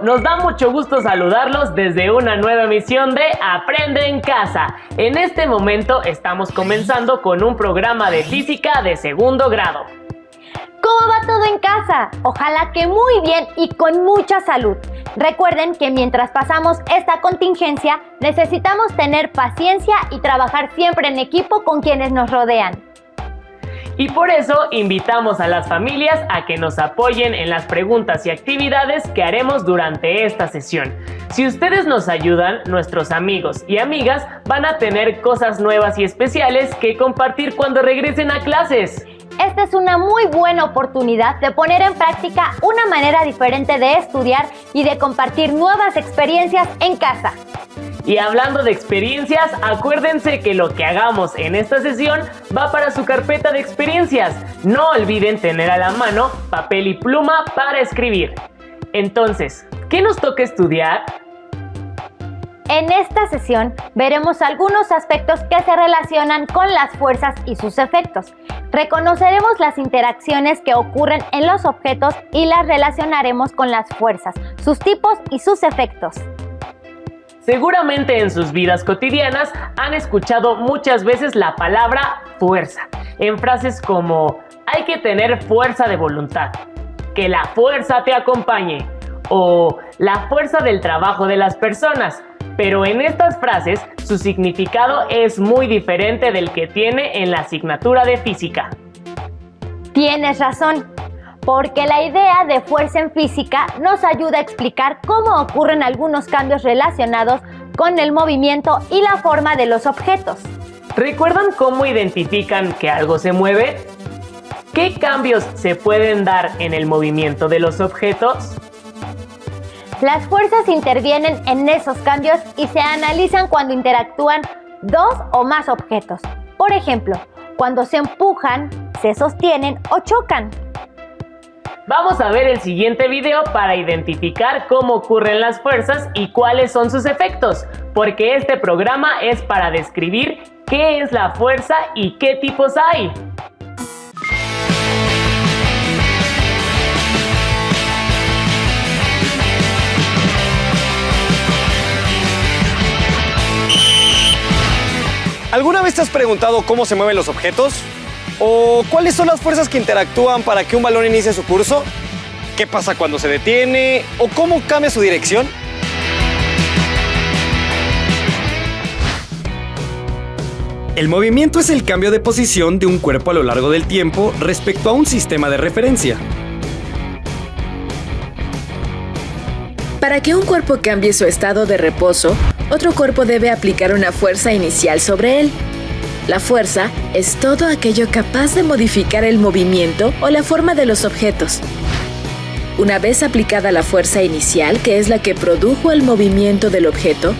nos da mucho gusto saludarlos desde una nueva emisión de Aprende en Casa. En este momento estamos comenzando con un programa de física de segundo grado. ¿Cómo va todo en casa? Ojalá que muy bien y con mucha salud. Recuerden que mientras pasamos esta contingencia, necesitamos tener paciencia y trabajar siempre en equipo con quienes nos rodean. Y por eso invitamos a las familias a que nos apoyen en las preguntas y actividades que haremos durante esta sesión. Si ustedes nos ayudan, nuestros amigos y amigas van a tener cosas nuevas y especiales que compartir cuando regresen a clases. Esta es una muy buena oportunidad de poner en práctica una manera diferente de estudiar y de compartir nuevas experiencias en casa. Y hablando de experiencias, acuérdense que lo que hagamos en esta sesión va para su carpeta de experiencias. No olviden tener a la mano papel y pluma para escribir. Entonces, ¿qué nos toca estudiar? En esta sesión veremos algunos aspectos que se relacionan con las fuerzas y sus efectos. Reconoceremos las interacciones que ocurren en los objetos y las relacionaremos con las fuerzas, sus tipos y sus efectos. Seguramente en sus vidas cotidianas han escuchado muchas veces la palabra fuerza, en frases como hay que tener fuerza de voluntad, que la fuerza te acompañe o la fuerza del trabajo de las personas. Pero en estas frases su significado es muy diferente del que tiene en la asignatura de física. Tienes razón, porque la idea de fuerza en física nos ayuda a explicar cómo ocurren algunos cambios relacionados con el movimiento y la forma de los objetos. ¿Recuerdan cómo identifican que algo se mueve? ¿Qué cambios se pueden dar en el movimiento de los objetos? Las fuerzas intervienen en esos cambios y se analizan cuando interactúan dos o más objetos. Por ejemplo, cuando se empujan, se sostienen o chocan. Vamos a ver el siguiente video para identificar cómo ocurren las fuerzas y cuáles son sus efectos, porque este programa es para describir qué es la fuerza y qué tipos hay. ¿Alguna vez te has preguntado cómo se mueven los objetos? ¿O cuáles son las fuerzas que interactúan para que un balón inicie su curso? ¿Qué pasa cuando se detiene? ¿O cómo cambia su dirección? El movimiento es el cambio de posición de un cuerpo a lo largo del tiempo respecto a un sistema de referencia. Para que un cuerpo cambie su estado de reposo, otro cuerpo debe aplicar una fuerza inicial sobre él. La fuerza es todo aquello capaz de modificar el movimiento o la forma de los objetos. Una vez aplicada la fuerza inicial, que es la que produjo el movimiento del objeto,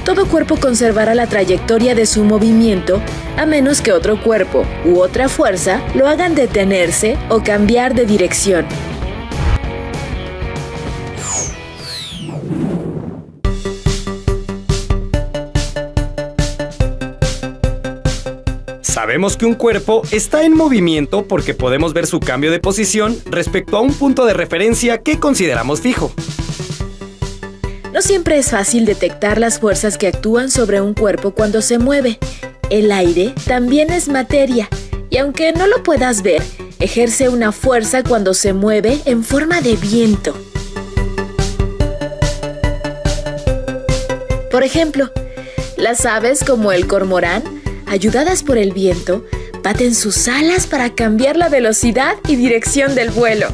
todo cuerpo conservará la trayectoria de su movimiento a menos que otro cuerpo u otra fuerza lo hagan detenerse o cambiar de dirección. Sabemos que un cuerpo está en movimiento porque podemos ver su cambio de posición respecto a un punto de referencia que consideramos fijo. No siempre es fácil detectar las fuerzas que actúan sobre un cuerpo cuando se mueve. El aire también es materia, y aunque no lo puedas ver, ejerce una fuerza cuando se mueve en forma de viento. Por ejemplo, las aves como el cormorán, ayudadas por el viento, baten sus alas para cambiar la velocidad y dirección del vuelo.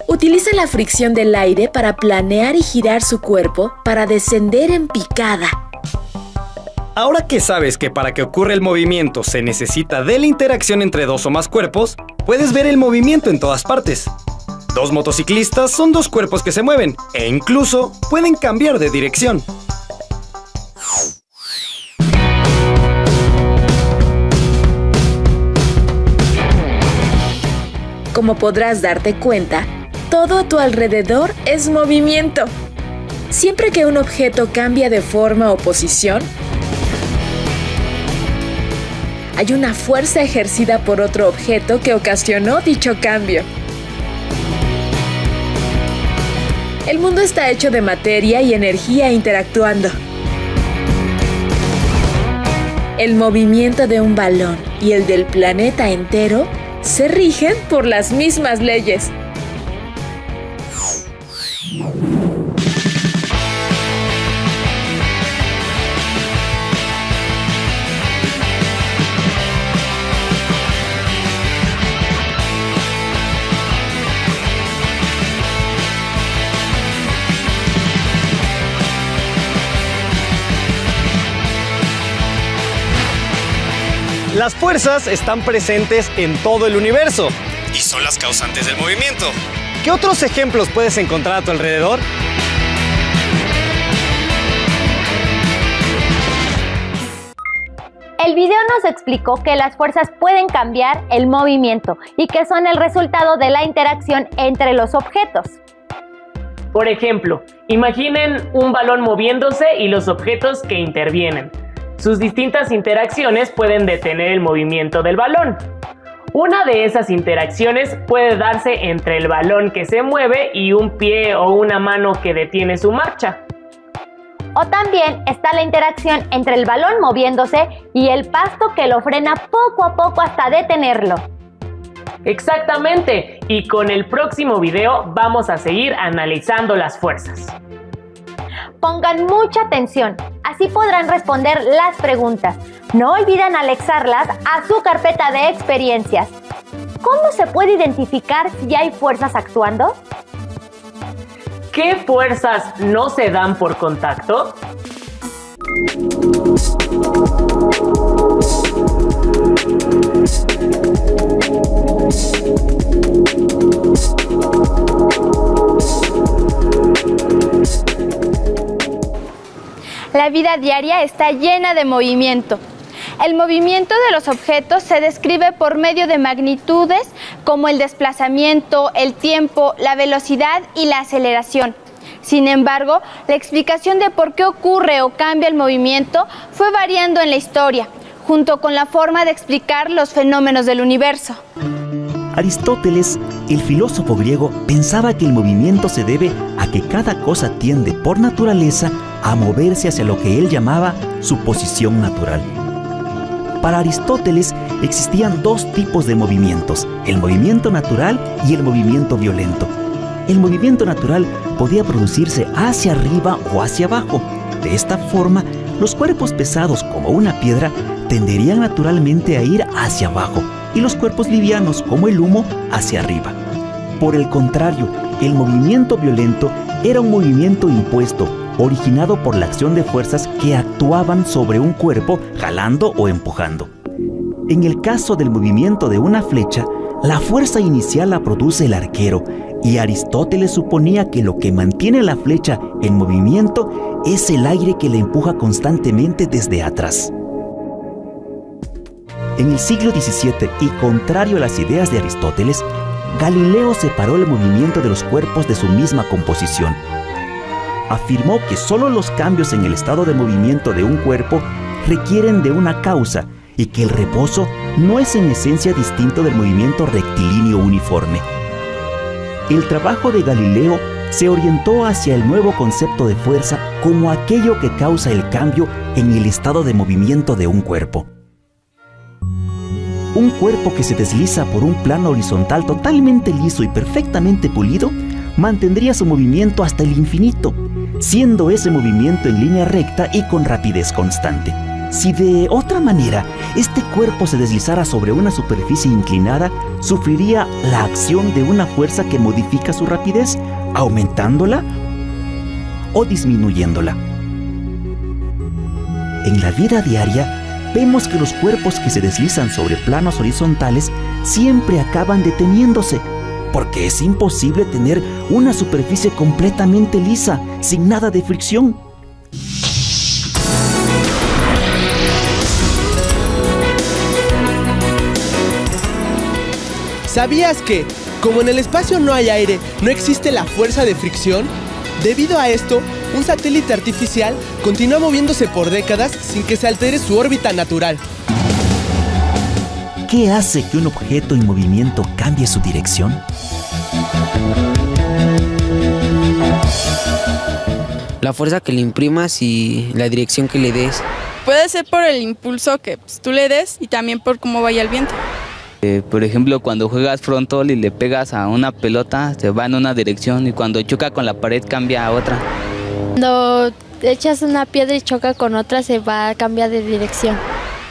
Utilizan la fricción del aire para planear y girar su cuerpo para descender en picada. Ahora que sabes que para que ocurra el movimiento se necesita de la interacción entre dos o más cuerpos, puedes ver el movimiento en todas partes. Dos motociclistas son dos cuerpos que se mueven e incluso pueden cambiar de dirección. Como podrás darte cuenta, todo a tu alrededor es movimiento. Siempre que un objeto cambia de forma o posición, hay una fuerza ejercida por otro objeto que ocasionó dicho cambio. El mundo está hecho de materia y energía interactuando. El movimiento de un balón y el del planeta entero se rigen por las mismas leyes. Las fuerzas están presentes en todo el universo y son las causantes del movimiento. ¿Qué otros ejemplos puedes encontrar a tu alrededor? El video nos explicó que las fuerzas pueden cambiar el movimiento y que son el resultado de la interacción entre los objetos. Por ejemplo, imaginen un balón moviéndose y los objetos que intervienen. Sus distintas interacciones pueden detener el movimiento del balón. Una de esas interacciones puede darse entre el balón que se mueve y un pie o una mano que detiene su marcha. O también está la interacción entre el balón moviéndose y el pasto que lo frena poco a poco hasta detenerlo. Exactamente, y con el próximo video vamos a seguir analizando las fuerzas. Pongan mucha atención, así podrán responder las preguntas. No olviden anexarlas a su carpeta de experiencias. ¿Cómo se puede identificar si hay fuerzas actuando? ¿Qué fuerzas no se dan por contacto? La vida diaria está llena de movimiento. El movimiento de los objetos se describe por medio de magnitudes como el desplazamiento, el tiempo, la velocidad y la aceleración. Sin embargo, la explicación de por qué ocurre o cambia el movimiento fue variando en la historia, junto con la forma de explicar los fenómenos del universo. Aristóteles, el filósofo griego, pensaba que el movimiento se debe a que cada cosa tiende por naturaleza a moverse hacia lo que él llamaba su posición natural. Para Aristóteles existían dos tipos de movimientos, el movimiento natural y el movimiento violento. El movimiento natural podía producirse hacia arriba o hacia abajo. De esta forma, los cuerpos pesados como una piedra tenderían naturalmente a ir hacia abajo y los cuerpos livianos como el humo hacia arriba. Por el contrario, el movimiento violento era un movimiento impuesto, originado por la acción de fuerzas que actuaban sobre un cuerpo jalando o empujando. En el caso del movimiento de una flecha, la fuerza inicial la produce el arquero, y Aristóteles suponía que lo que mantiene la flecha en movimiento es el aire que la empuja constantemente desde atrás. En el siglo XVII, y contrario a las ideas de Aristóteles, Galileo separó el movimiento de los cuerpos de su misma composición. Afirmó que solo los cambios en el estado de movimiento de un cuerpo requieren de una causa y que el reposo no es en esencia distinto del movimiento rectilíneo uniforme. El trabajo de Galileo se orientó hacia el nuevo concepto de fuerza como aquello que causa el cambio en el estado de movimiento de un cuerpo. Un cuerpo que se desliza por un plano horizontal totalmente liso y perfectamente pulido mantendría su movimiento hasta el infinito, siendo ese movimiento en línea recta y con rapidez constante. Si de otra manera este cuerpo se deslizara sobre una superficie inclinada, sufriría la acción de una fuerza que modifica su rapidez, aumentándola o disminuyéndola. En la vida diaria, vemos que los cuerpos que se deslizan sobre planos horizontales siempre acaban deteniéndose, porque es imposible tener una superficie completamente lisa, sin nada de fricción. ¿Sabías que, como en el espacio no hay aire, no existe la fuerza de fricción? Debido a esto, un satélite artificial continúa moviéndose por décadas sin que se altere su órbita natural. ¿Qué hace que un objeto en movimiento cambie su dirección? La fuerza que le imprimas y la dirección que le des. Puede ser por el impulso que tú le des y también por cómo vaya el viento. Por ejemplo, cuando juegas frontón y le pegas a una pelota, se va en una dirección y cuando choca con la pared cambia a otra. Cuando echas una piedra y choca con otra, se va a cambiar de dirección.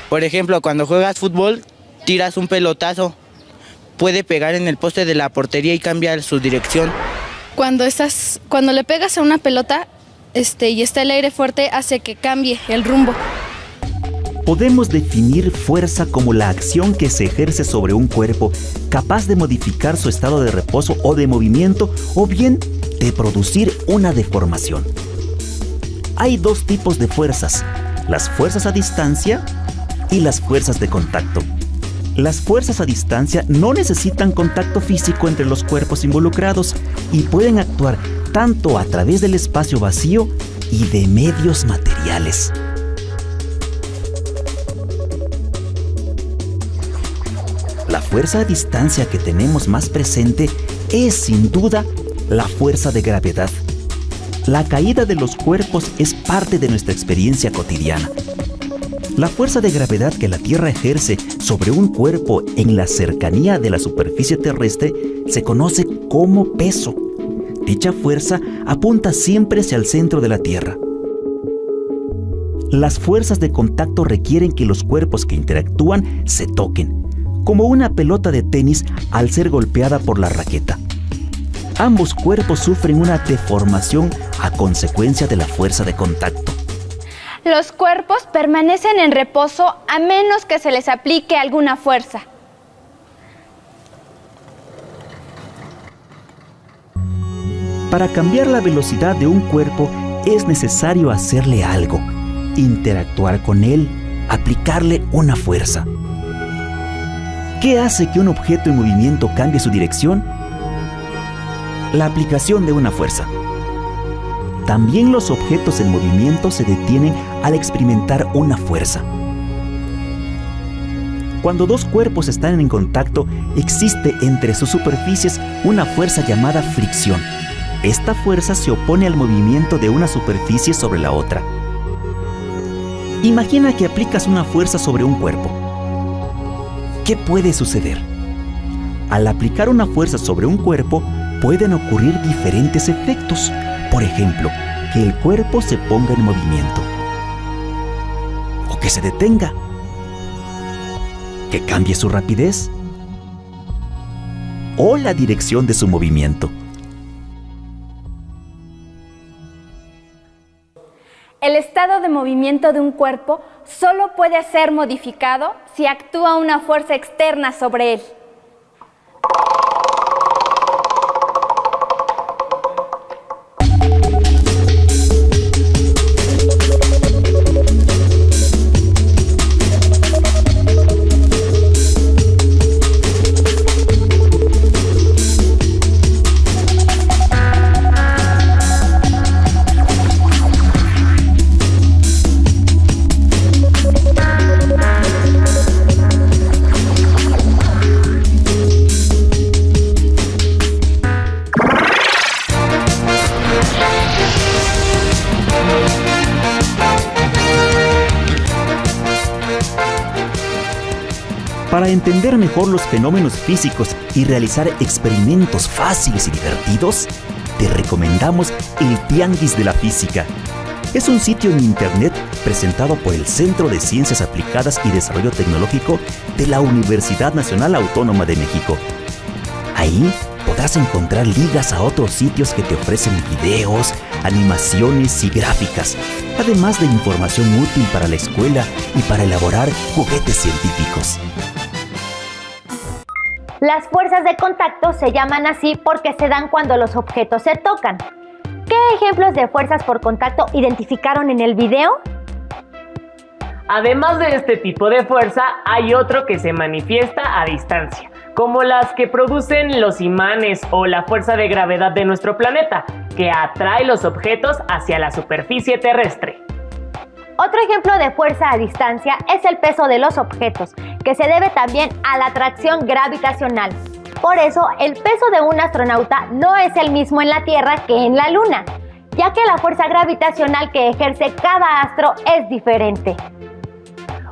Por ejemplo, cuando juegas fútbol, tiras un pelotazo, puede pegar en el poste de la portería y cambia su dirección. Cuando le pegas a una pelota y está el aire fuerte, hace que cambie el rumbo. Podemos definir fuerza como la acción que se ejerce sobre un cuerpo capaz de modificar su estado de reposo o de movimiento o bien de producir una deformación. Hay dos tipos de fuerzas, las fuerzas a distancia y las fuerzas de contacto. Las fuerzas a distancia no necesitan contacto físico entre los cuerpos involucrados y pueden actuar tanto a través del espacio vacío y de medios materiales. La fuerza a distancia que tenemos más presente es, sin duda, la fuerza de gravedad. La caída de los cuerpos es parte de nuestra experiencia cotidiana. La fuerza de gravedad que la Tierra ejerce sobre un cuerpo en la cercanía de la superficie terrestre se conoce como peso. Dicha fuerza apunta siempre hacia el centro de la Tierra. Las fuerzas de contacto requieren que los cuerpos que interactúan se toquen, como una pelota de tenis al ser golpeada por la raqueta. Ambos cuerpos sufren una deformación a consecuencia de la fuerza de contacto. Los cuerpos permanecen en reposo a menos que se les aplique alguna fuerza. Para cambiar la velocidad de un cuerpo es necesario hacerle algo, interactuar con él, aplicarle una fuerza. ¿Qué hace que un objeto en movimiento cambie su dirección? La aplicación de una fuerza. También los objetos en movimiento se detienen al experimentar una fuerza. Cuando dos cuerpos están en contacto, existe entre sus superficies una fuerza llamada fricción. Esta fuerza se opone al movimiento de una superficie sobre la otra. Imagina que aplicas una fuerza sobre un cuerpo. ¿Qué puede suceder? Al aplicar una fuerza sobre un cuerpo, pueden ocurrir diferentes efectos. Por ejemplo, que el cuerpo se ponga en movimiento. O que se detenga. Que cambie su rapidez. O la dirección de su movimiento. El estado de movimiento de un cuerpo solo puede ser modificado si actúa una fuerza externa sobre él. Para entender mejor los fenómenos físicos y realizar experimentos fáciles y divertidos, te recomendamos el Tianguis de la Física. Es un sitio en internet presentado por el Centro de Ciencias Aplicadas y Desarrollo Tecnológico de la Universidad Nacional Autónoma de México. Ahí podrás encontrar ligas a otros sitios que te ofrecen videos, animaciones y gráficas, además de información útil para la escuela y para elaborar juguetes científicos. Las fuerzas de contacto se llaman así porque se dan cuando los objetos se tocan. ¿Qué ejemplos de fuerzas por contacto identificaron en el video? Además de este tipo de fuerza, hay otro que se manifiesta a distancia, como las que producen los imanes o la fuerza de gravedad de nuestro planeta, que atrae los objetos hacia la superficie terrestre. Otro ejemplo de fuerza a distancia es el peso de los objetos, que se debe también a la atracción gravitacional. Por eso, el peso de un astronauta no es el mismo en la Tierra que en la Luna, ya que la fuerza gravitacional que ejerce cada astro es diferente.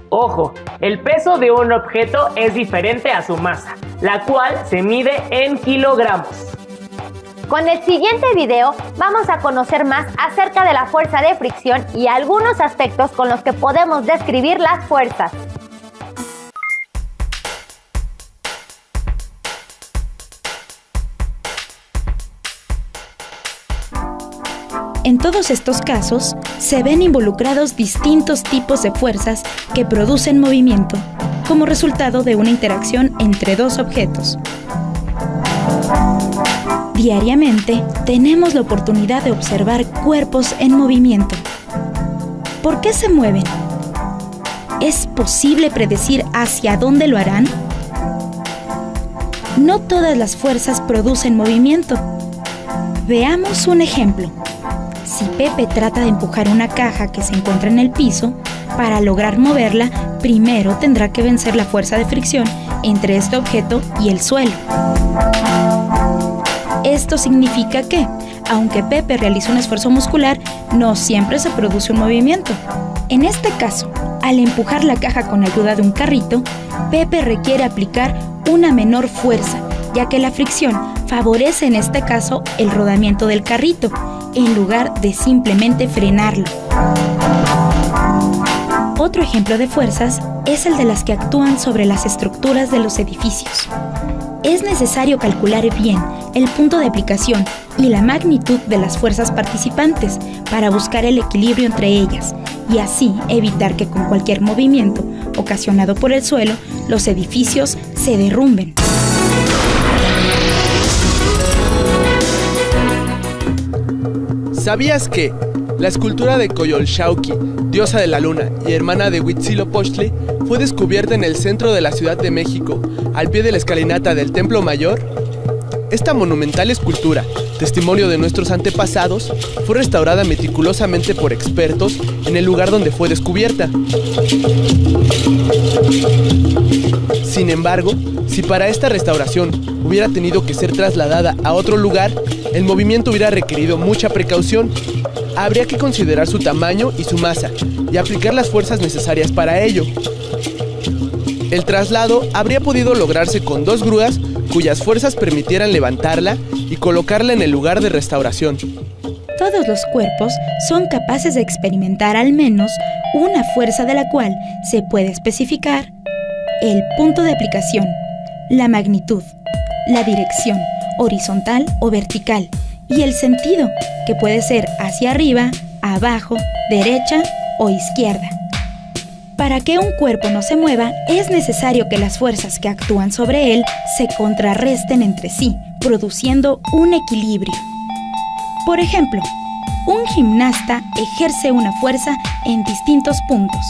Ojo, el peso de un objeto es diferente a su masa, la cual se mide en kilogramos. Con el siguiente video vamos a conocer más acerca de la fuerza de fricción y algunos aspectos con los que podemos describir las fuerzas. En todos estos casos, se ven involucrados distintos tipos de fuerzas que producen movimiento, como resultado de una interacción entre dos objetos. Diariamente, tenemos la oportunidad de observar cuerpos en movimiento. ¿Por qué se mueven? ¿Es posible predecir hacia dónde lo harán? No todas las fuerzas producen movimiento. Veamos un ejemplo. Si Pepe trata de empujar una caja que se encuentra en el piso, para lograr moverla, primero tendrá que vencer la fuerza de fricción entre este objeto y el suelo. Esto significa que, aunque Pepe realiza un esfuerzo muscular, no siempre se produce un movimiento. En este caso, al empujar la caja con ayuda de un carrito, Pepe requiere aplicar una menor fuerza, ya que la fricción favorece en este caso el rodamiento del carrito, en lugar de simplemente frenarlo. Otro ejemplo de fuerzas es el de las que actúan sobre las estructuras de los edificios. Es necesario calcular bien el punto de aplicación y la magnitud de las fuerzas participantes para buscar el equilibrio entre ellas y así evitar que con cualquier movimiento ocasionado por el suelo, los edificios se derrumben. ¿Sabías que la escultura de Coyolxauhqui, diosa de la luna y hermana de Huitzilopochtli, fue descubierta en el centro de la Ciudad de México, al pie de la escalinata del Templo Mayor? Esta monumental escultura, testimonio de nuestros antepasados, fue restaurada meticulosamente por expertos en el lugar donde fue descubierta. Sin embargo, si para esta restauración hubiera tenido que ser trasladada a otro lugar, el movimiento hubiera requerido mucha precaución. Habría que considerar su tamaño y su masa y aplicar las fuerzas necesarias para ello. El traslado habría podido lograrse con 2 grúas cuyas fuerzas permitieran levantarla y colocarla en el lugar de restauración. Todos los cuerpos son capaces de experimentar al menos una fuerza de la cual se puede especificar el punto de aplicación, la magnitud, la dirección, horizontal o vertical, y el sentido, que puede ser hacia arriba, abajo, derecha o izquierda. Para que un cuerpo no se mueva, es necesario que las fuerzas que actúan sobre él se contrarresten entre sí, produciendo un equilibrio. Por ejemplo, un gimnasta ejerce una fuerza en distintos puntos,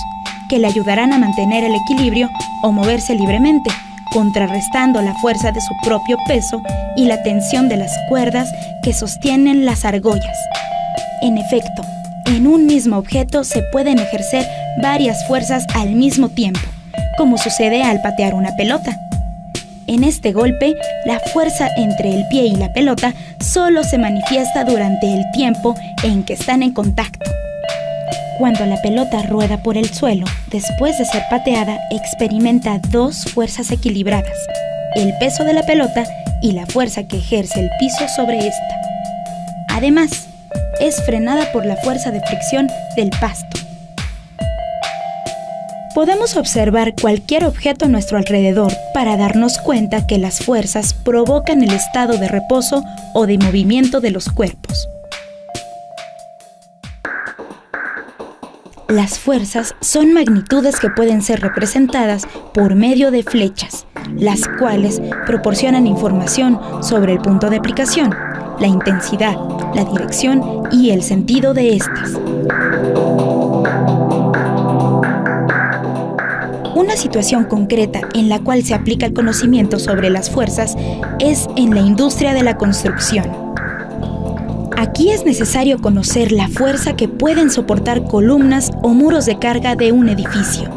que le ayudarán a mantener el equilibrio o moverse libremente, contrarrestando la fuerza de su propio peso y la tensión de las cuerdas que sostienen las argollas. En efecto, en un mismo objeto se pueden ejercer varias fuerzas al mismo tiempo, como sucede al patear una pelota. En este golpe, la fuerza entre el pie y la pelota solo se manifiesta durante el tiempo en que están en contacto. Cuando la pelota rueda por el suelo, después de ser pateada, experimenta 2 fuerzas equilibradas, el peso de la pelota y la fuerza que ejerce el piso sobre esta. Además, es frenada por la fuerza de fricción del pasto. Podemos observar cualquier objeto a nuestro alrededor para darnos cuenta que las fuerzas provocan el estado de reposo o de movimiento de los cuerpos. Las fuerzas son magnitudes que pueden ser representadas por medio de flechas, las cuales proporcionan información sobre el punto de aplicación, la intensidad, la dirección y el sentido de estas. Una situación concreta en la cual se aplica el conocimiento sobre las fuerzas es en la industria de la construcción. Aquí es necesario conocer la fuerza que pueden soportar columnas o muros de carga de un edificio.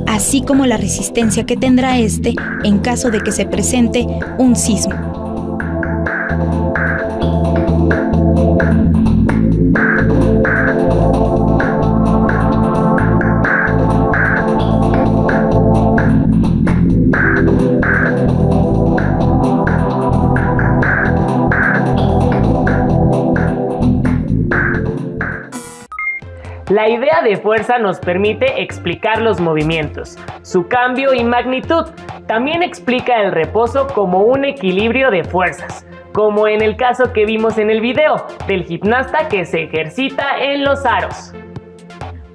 así como la resistencia que tendrá este en caso de que se presente un sismo. La idea de fuerza nos permite explicar los movimientos, su cambio y magnitud. También explica el reposo como un equilibrio de fuerzas, como en el caso que vimos en el video del gimnasta que se ejercita en los aros.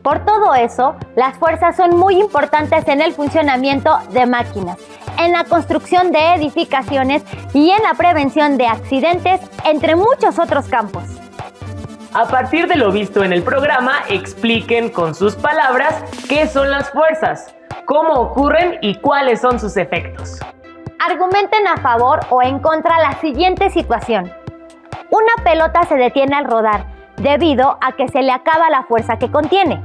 Por todo eso, las fuerzas son muy importantes en el funcionamiento de máquinas, en la construcción de edificaciones y en la prevención de accidentes, entre muchos otros campos. A partir de lo visto en el programa, expliquen con sus palabras qué son las fuerzas, cómo ocurren y cuáles son sus efectos. Argumenten a favor o en contra la siguiente situación. Una pelota se detiene al rodar debido a que se le acaba la fuerza que contiene.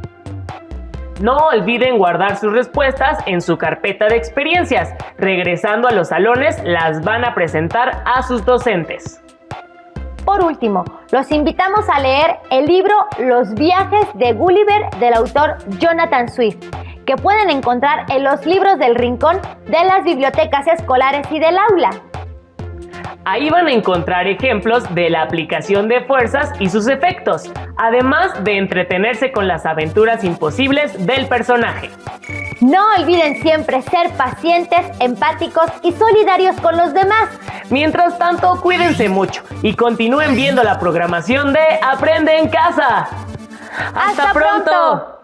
No olviden guardar sus respuestas en su carpeta de experiencias. Regresando a los salones, las van a presentar a sus docentes. Por último, los invitamos a leer el libro Los viajes de Gulliver del autor Jonathan Swift, que pueden encontrar en los libros del rincón de las bibliotecas escolares y del aula. Ahí van a encontrar ejemplos de la aplicación de fuerzas y sus efectos, además de entretenerse con las aventuras imposibles del personaje. No olviden siempre ser pacientes, empáticos y solidarios con los demás. Mientras tanto, cuídense mucho y continúen viendo la programación de Aprende en Casa. ¡Hasta pronto!